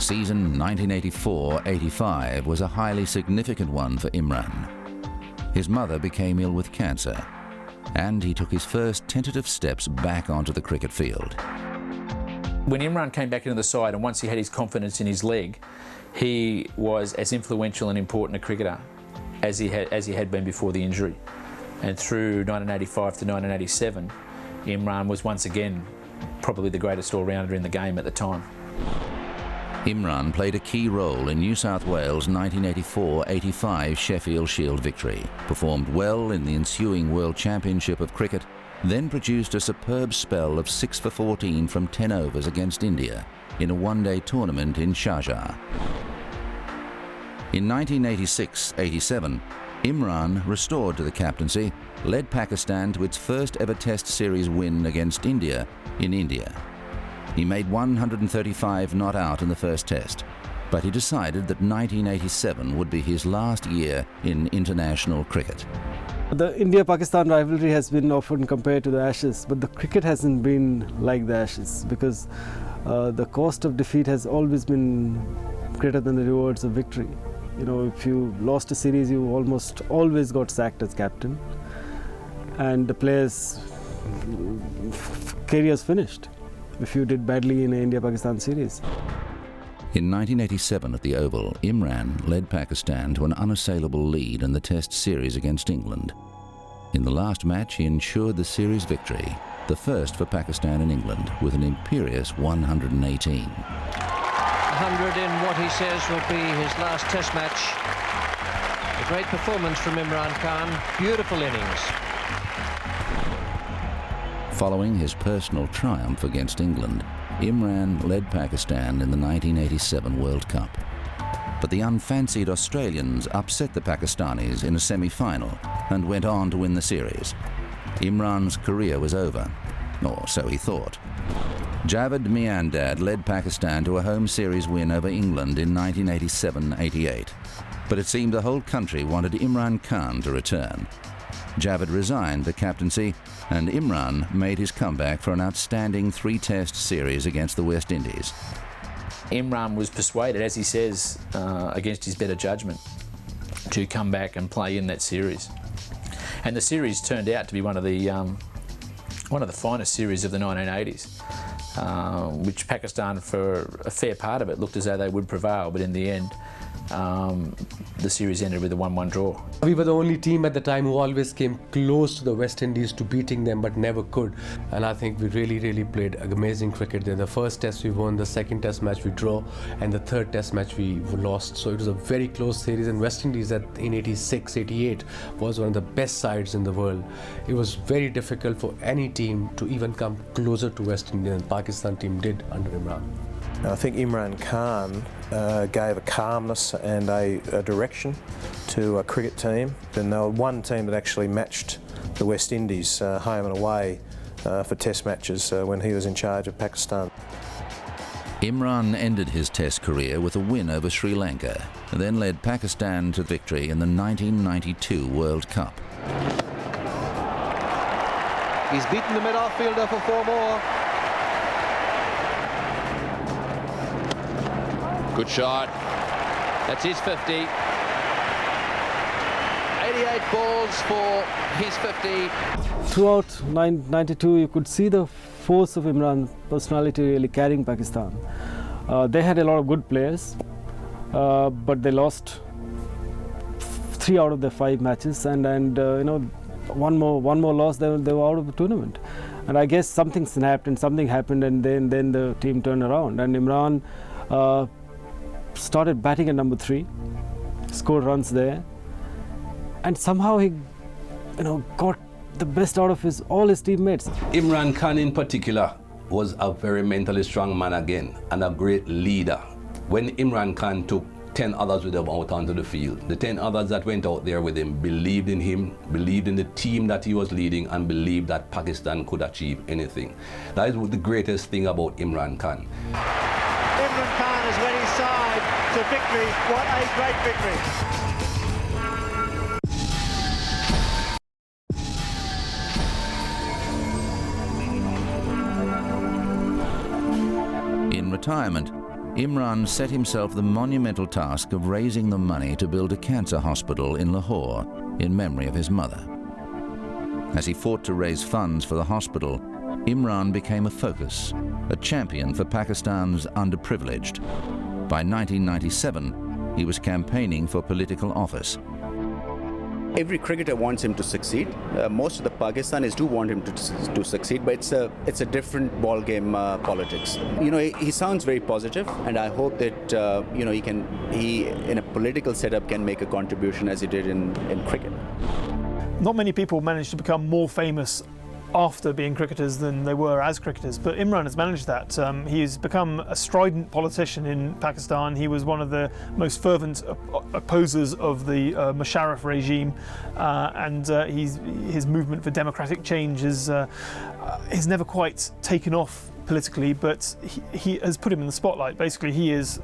season 1984-85 was a highly significant one for Imran. His mother became ill with cancer, and he took his first tentative steps back onto the cricket field. When Imran came back into the side, and once he had his confidence in his leg, he was as influential and important a cricketer as he had been before the injury. And through 1985 to 1987, Imran was once again probably the greatest all-rounder in the game at the time. Imran played a key role in New South Wales' 1984-85 Sheffield Shield victory, performed well in the ensuing World Championship of Cricket, then produced a superb spell of 6 for 14 from 10 overs against India in a one-day tournament in Sharjah. In 1986-87, Imran, restored to the captaincy, led Pakistan to its first ever Test series win against India in India. He made 135 not out in the first Test, but he decided that 1987 would be his last year in international cricket. The India-Pakistan rivalry has been often compared to the Ashes, but the cricket hasn't been like the Ashes because the cost of defeat has always been greater than the rewards of victory. You know, if you lost a series, you almost always got sacked as captain, and the players' careers finished if you did badly in an India-Pakistan series. In 1987 at the Oval, Imran led Pakistan to an unassailable lead in the Test series against England. In the last match, he ensured the series victory, the first for Pakistan and England, with an imperious 118. 100 in what he says will be his last Test match. A great performance from Imran Khan, beautiful innings. Following his personal triumph against England, Imran led Pakistan in the 1987 World Cup. But the unfancied Australians upset the Pakistanis in a semi-final and went on to win the series. Imran's career was over, or so he thought. Javed Miandad led Pakistan to a home series win over England in 1987-88. But it seemed the whole country wanted Imran Khan to return. Javed resigned the captaincy, and Imran made his comeback for an outstanding 3-Test series against the West Indies. Imran was persuaded, as he says, against his better judgment, to come back and play in that series. And the series turned out to be one of the finest series of the 1980s, which Pakistan, for a fair part of it, looked as though they would prevail, but in the end, the series ended with a 1-1 draw. We were the only team at the time who always came close to the West Indies to beating them but never could, and I think we really played amazing cricket there. The first Test we won, the second Test match we draw, and the third Test match we lost. So it was a very close series, and West Indies in 86-88 was one of the best sides in the world. It was very difficult for any team to even come closer to West Indies, and the Pakistan team did under Imran. I think Imran Khan gave a calmness and a direction to a cricket team. And they were one team that actually matched the West Indies home and away for Test matches when he was in charge of Pakistan. Imran ended his Test career with a win over Sri Lanka, and then led Pakistan to victory in the 1992 World Cup. He's beaten the mid-off fielder for 4 more. Good shot. That's his 50. 88 balls for his 50. Throughout 92, you could see the force of Imran's personality really carrying Pakistan. They had a lot of good players, but they lost 3 out of their 5 matches, and you know, one more loss, they were out of the tournament. And I guess something snapped and something happened, and then the team turned around, and Imran started batting at number 3, scored runs there, and somehow he, got the best out of all his teammates. Imran Khan in particular was a very mentally strong man again, and a great leader. When Imran Khan took 10 others with him out onto the field, the 10 others that went out there with him, believed in the team that he was leading, and believed that Pakistan could achieve anything. That is the greatest thing about Imran Khan. Imran Khan has led his side to victory. What a great victory. In retirement, Imran set himself the monumental task of raising the money to build a cancer hospital in Lahore in memory of his mother. As he fought to raise funds for the hospital, Imran became a focus, a champion for Pakistan's underprivileged. By 1997, he was campaigning for political office. Every cricketer wants him to succeed. Most of the Pakistanis do want him to succeed, but it's a different ball game, politics. You know, he sounds very positive, and I hope that you know, he in a political setup can make a contribution as he did in cricket. Not many people manage to become more famous after being cricketers than they were as cricketers, but Imran has managed that. He's become a strident politician in Pakistan. He was one of the most fervent opposers of the Musharraf regime, and his movement for democratic change has never quite taken off politically, but he has put him in the spotlight. Basically, he's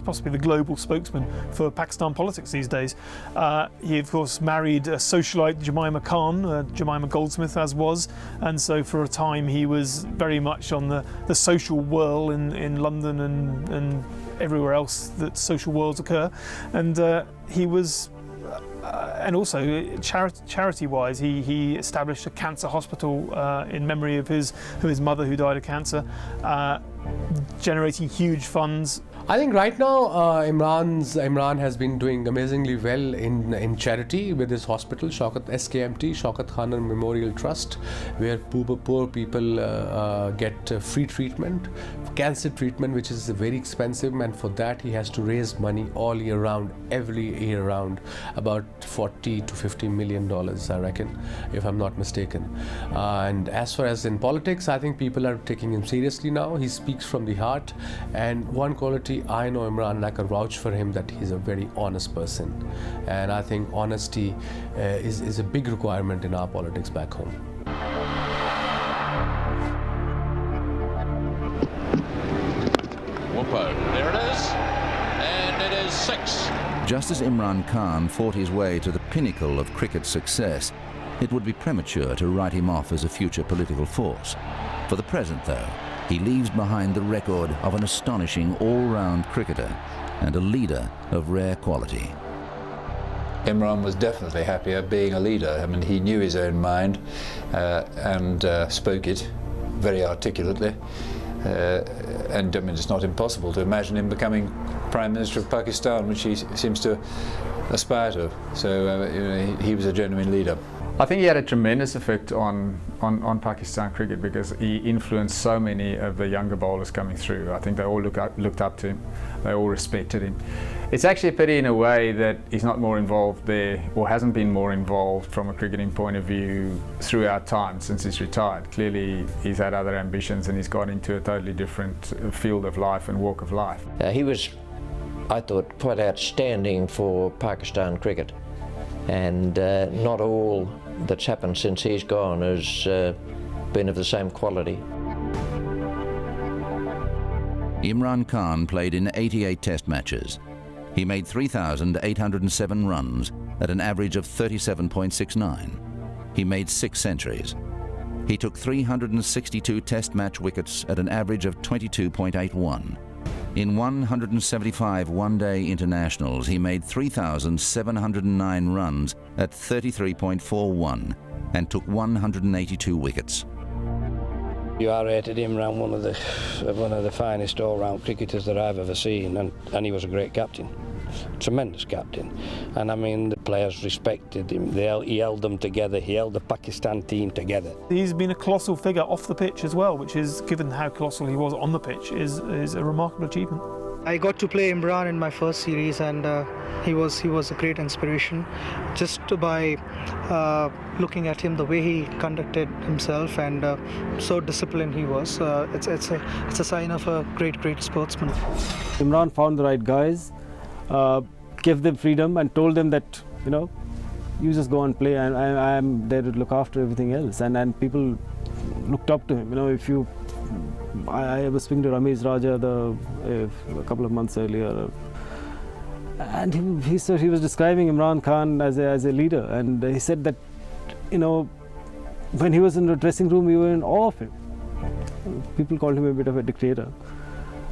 possibly the global spokesman for Pakistan politics these days. He of course married a socialite, Jemima Khan, Jemima Goldsmith as was, and so for a time he was very much on the social whirl in London and everywhere else that social whirls occur, and he was and also charity-wise, he established a cancer hospital in memory of his mother who died of cancer, generating huge funds. I think right now Imran has been doing amazingly well in charity with his hospital, SKMT, Shaukat Khaner Memorial Trust, where poor people get free treatment, cancer treatment, which is very expensive, and for that he has to raise money all year round, every year round, about $40 to $50 million, I reckon, if I'm not mistaken. And as far as in politics, I think people are taking him seriously now. He speaks from the heart, and one quality I know Imran, and I can vouch for him, that he's a very honest person, and I think honesty is a big requirement in our politics back home. Whoopo, there it is, and it is 6. Just as Imran Khan fought his way to the pinnacle of cricket success, it would be premature to write him off as a future political force. For the present, though, he leaves behind the record of an astonishing all-round cricketer and a leader of rare quality. Imran was definitely happier being a leader. I mean, he knew his own mind and spoke it very articulately. And I mean, it's not impossible to imagine him becoming Prime Minister of Pakistan, which he seems to aspire to. So you know, he was a genuine leader. I think he had a tremendous effect on Pakistan cricket because he influenced so many of the younger bowlers coming through. I think they all looked up to him. They all respected him. It's actually a pity in a way that he's not more involved there, or hasn't been more involved from a cricketing point of view throughout time since he's retired. Clearly he's had other ambitions and he's got into a totally different field of life and walk of life. He was, I thought, quite outstanding for Pakistan cricket, and not all that's happened since he's gone has been of the same quality. Imran Khan played in 88 test matches. He made 3,807 runs at an average of 37.69. He made 6 centuries. He took 362 test match wickets at an average of 22.81. In 175 one-day internationals, he made 3,709 runs at 33.41 and took 182 wickets. You are rated Imran one of the finest all-round cricketers that I've ever seen, and he was a great captain, tremendous captain. And I mean, the players respected him. He held them together. He held the Pakistan team together. He's been a colossal figure off the pitch as well, which is, given how colossal he was on the pitch, is a remarkable achievement. I got to play Imran in my first series, and he was a great inspiration. Just by looking at him, the way he conducted himself, and so disciplined he was, it's a sign of a great sportsman. Imran found the right guys, gave them freedom, and told them that, you know, you just go and play, and I'm there to look after everything else. And people looked up to him. You know, I was speaking to Ramesh Raja a couple of months earlier, and he said he was describing Imran Khan as a leader, and he said that, you know, when he was in the dressing room, we were in awe of him. People called him a bit of a dictator,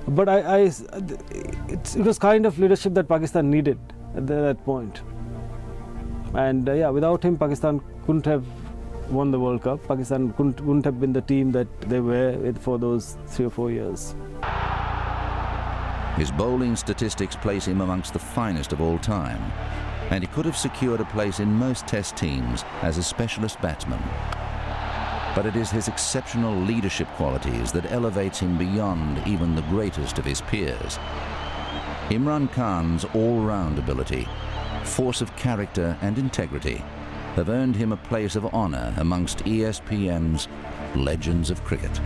But it was kind of leadership that Pakistan needed at that point. And yeah, without him, Pakistan couldn't have won the World Cup. Pakistan wouldn't have been the team that they were for those 3 or 4 years. His bowling statistics place him amongst the finest of all time, and he could have secured a place in most Test teams as a specialist batsman. But it is his exceptional leadership qualities that elevates him beyond even the greatest of his peers. Imran Khan's all-round ability, force of character and integrity have earned him a place of honour amongst ESPN's legends of cricket.